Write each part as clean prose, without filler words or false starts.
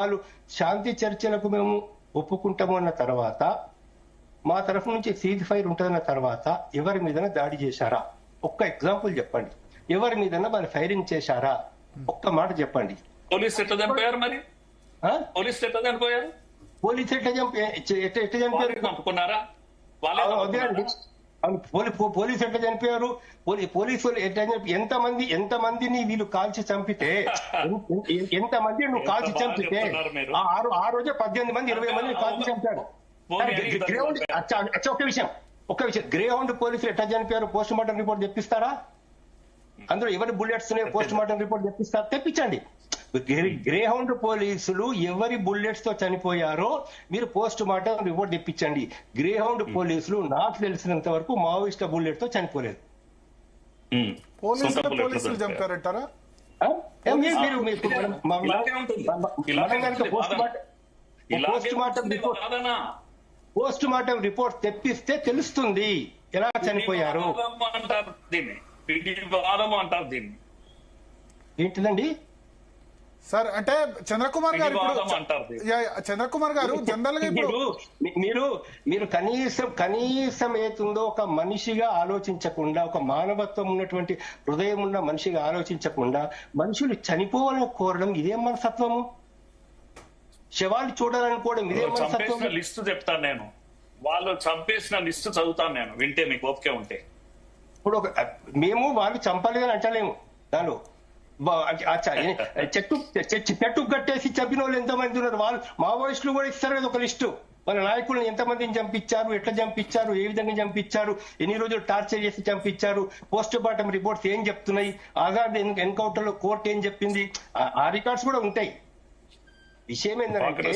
వాళ్ళు శాంతి చర్చలకు మేము ఒప్పుకుంటాము అన్న తర్వాత, మా తరఫు నుంచి సీజ్ ఫైర్ ఉంటుందన్న తర్వాత ఎవరి మీద దాడి చేశారా? ఒక్క ఎగ్జాంపుల్ చెప్పండి. ఎవరి మీద వాళ్ళు ఫైరింగ్ చేశారా? ఒక్క మాట చెప్పండి. పోలీసు ఎట్లా చంపారు మరి? పోలీసు ఎట్లా చనిపోయారు? పోలీసు ఎట్లా చంపారు? చంపుకున్నారా? అదే అండి, పోలీసు ఎట్లా చనిపోయారు? పోలీసులు ఎట్లా ఎంతమందిని వీళ్ళు కాల్చి చంపితే, ఎంతమంది నువ్వు కాల్చి చంపితే ఆ రోజే 18 మంది 20 మందిని కాల్చి చంపారు. ఒక్క విషయం, గ్రే హౌండ్ పోలీసులు ఎట్లా చనిపోయారు? పోస్ట్ మార్టం రిపోర్ట్ తెప్పిస్తారా? అందులో ఎవరి బుల్లెట్స్ పోస్ట్ మార్టం రిపోర్ట్ తెప్పిస్తారు? తెప్పించండి. గ్రే హౌండ్ పోలీసులు ఎవరి బుల్లెట్స్ తో చనిపోయారో మీరు పోస్ట్ మార్టం రిపోర్ట్ తెప్పించండి. గ్రే హౌండ్ పోలీసులు నాకు తెలిసినంత వరకు మావోయిస్టుల బుల్లెట్ తో చనిపోలేదు. పోలీసులు చంపారంటారా? పోస్ట్ మార్టం రిపోర్ట్ తెప్పిస్తే తెలుస్తుంది ఎలా చనిపోయారు. ఏంటిదండి సార్? అంటే చంద్రకుమార్ గారు జనరల్ గా మీరు కనీసం ఏతుందో ఒక మనిషిగా ఆలోచించకుండా, ఒక మానవత్వం ఉన్నటువంటి హృదయం ఉన్న మనిషిగా ఆలోచించకుండా మనుషులు చనిపోవాలని కోరడం ఇదేం మనస్తత్వము? శవాలు చూడాలనుకోవడం ఇదేం మనస్తత్వం? లిస్టు చెప్తాను నేను, వాళ్ళు చంపేసిన లిస్టు చదువుతాను నేను, వింటే మీకు ఓకే ఉంటే. ఇప్పుడు మేము వాళ్ళు చంపలేదని అంటలేము. దానిలో చెట్టు కట్టేసి చంపిన వాళ్ళు ఎంతమంది ఉన్నారు? వాళ్ళు మావోయిస్టులు కూడా ఇస్తారు కదా ఒక లిస్టు. వాళ్ళ నాయకులను ఎంతమందిని చంపించారు, ఎట్లా చంపించారు, ఏ విధంగా చంపించారు, ఎన్ని రోజులు టార్చర్ చేసి చంపించారు, పోస్ట్ మార్టం రిపోర్ట్స్ ఏం చెప్తున్నాయి, ఆజాద్ ఎన్కౌంటర్ లో కోర్టు ఏం చెప్పింది, ఆ రికార్డ్స్ కూడా ఉంటాయి. విషయం ఏంటంటే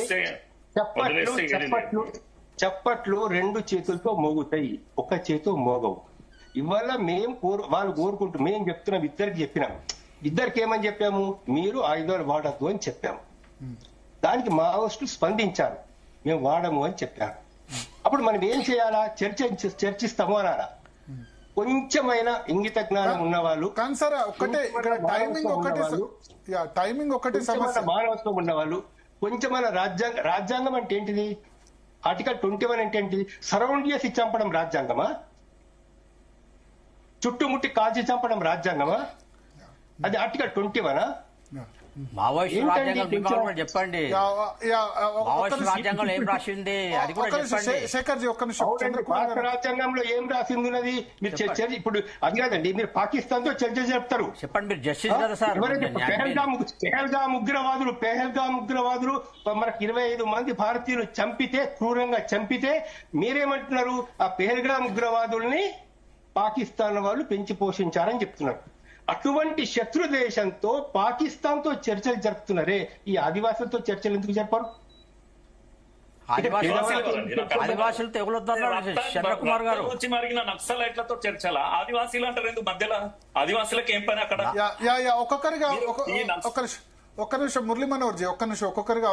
చప్పట్లు 2 చేతులతో మోగుతాయి, ఒక చేతితో మోగవు. ఇవాళ వాళ్ళు కోరుకుంటూ మేము చెప్తున్నాం, ఇద్దరికి ఏమని చెప్పాము? మీరు ఆయుధాలు వాడద్దు అని చెప్పాము. దానికి మావోయిస్టులు స్పందించారు, మేము వాడము అని చెప్పారు. అప్పుడు మనం ఏం చేయాలా? చర్చిస్తాము అనాలా? కొంచెమైనా ఇంగిత జ్ఞానం ఉన్నవాళ్ళు, మానవత్వం ఉన్నవాళ్ళు, కొంచెమైన రాజ్యాంగం అంటే ఏంటిది? ఆర్టికల్ 21 అంటే ఏంటిది? సరౌండ్ చేసి చంపడం రాజ్యాంగమా? చుట్టుముట్టి కాల్చి చంపడం రాజ్యాంగమా? అది ఆర్టికల్ 21. మావోయిస్టు రాజ్యాంగం చెప్పండి. మావోయిస్టు రాజ్యాంగంలో ఏం రాసింది అది కూడా చెప్పండి. శేఖర్జీ ఒక్క నిమిషం. భారత రాజ్యాంగంలో ఏం రాసింది ఉన్నది? మీరు ఇప్పుడు అది కాదండి, మీరు పాకిస్తాన్ తో చర్చ చెప్తారు. చెప్పండి, మీరు జస్టిస్ కదా సార్. పెహల్గామ్ ఉగ్రవాదులు మనకు 25 మంది భారతీయులు క్రూరంగా చంపితే మీరేమంటున్నారు? ఆ పెహల్గామ్ ఉగ్రవాదుల్ని పాకిస్తాన్ వాళ్ళు పెంచి పోషించారని చెప్తున్నారు. అటువంటి శత్రు దేశంతో పాకిస్తాన్ తో చర్చలు జరుపుతున్నారే, ఈ ఆదివాసులతో చర్చలు ఎందుకు జరపరు? ఆదివాసులు చంద్రకుమార్ గారు వచ్చి మరిగిన నక్సలైట్లతో చర్చల ఆదివాసీలు అంటారు ఎందుకు మధ్యలో? ఆదివాసులకు ఏం పని అక్కడ? ఒక్కొక్కరిగా ఒక్క నిమిషం మురళీ మనోహర్ జీ, ఒక్క నిమిషం ఒక్కొక్కరిగా